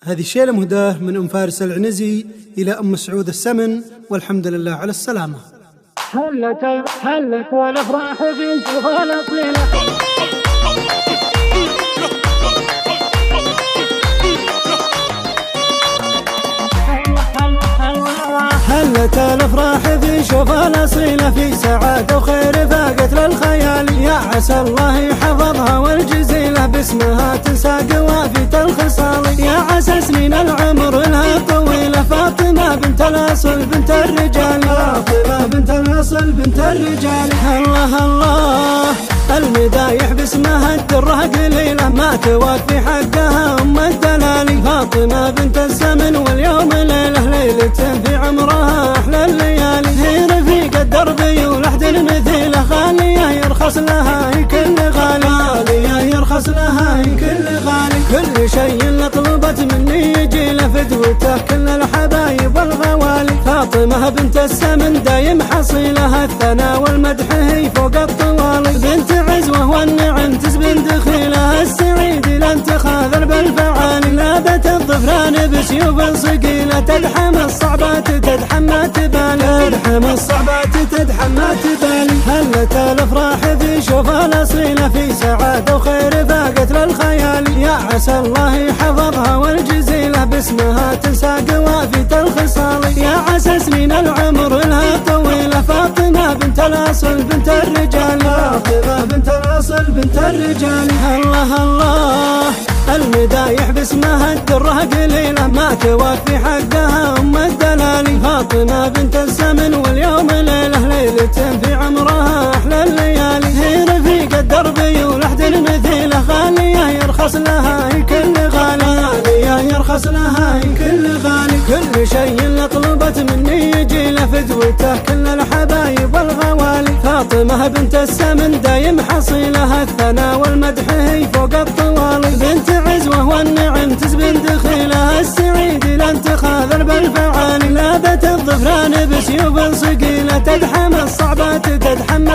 هذه شيلة مهداة من أم فارس العنزي إلى أم سعود السمن، والحمد لله على السلامة. هلت والأفراح في شوفها الأصيلة، هلت الأفراح في شوفها الأصيلة، في سعادة وخير فاقت للخيال. يا عسى الله يحفظها والجزيلة، باسمها تنساق وافية الخصال. يا عسى سنين العمر لها طويلة، فاطمة بنت الأصل بنت الرجال، فاطمة بنت الأصل بنت الرجال. الله الله المدايح باسمها الدرة قليلة، ما توفي حقها أم الدلال. فاطمة بنت الزمن واليوم ليلة، ليلة في عمرها أحلى الليالي. هي رفيق الدرب ولحد المثيلة، غالية يرخص لها كل غالي، غالية يرخص لها كل غالي. كل شيء طلبت مني يجي له فدوته، كل الحبايب والغوالي. فاطمة بنت السمن دايم حصيلها، الثنا والمدح هي فوق الطوالي. بنت عزوة والنعم تزبن دخيلها، السعيد لن تخاذل بالفعالي. لاذت الظفران بسيوف صقيلة، تدحم الصعبات تدحم ما تبالي، تدحم الصعبات تدحم ما تبالي. هلت الأفراح في شوفها الأصيلة، في سعادة وخير فاقت للخيال. يا عسى الله يحفظها والجزيلة، باسمها تنساق وافية الخصال. يا عسى سنين العمر لها طويلة، فاطمة بنت الأصل بنت الرجال، فاطمة بنت الأصل بنت الرجال. الله الله المدايح باسمها الدرة قليلة، ما توفي حقها أم الدلال. فاطمة بنت الزمن واليوم ليلة، ليلة في عمرها أحلى الليالي. هي رفيق الدرب ولحد المثيلة، غالية يرخص لها كل غالي، غالية يرخص لها كل غالي. كل شيء طلبت مني يجي له فدوته، كل الحبايب والغوالي. فاطمة بنت السمن دايم حصيلها، الثنا والمدح هي فوق الطوالي. بنت عزوة والنعم تزبن دخيلها، السعيد لن تخاذل بالفعالي. لاذت الظفران بسيوف صقيلة، تدحم الصعبات تدحم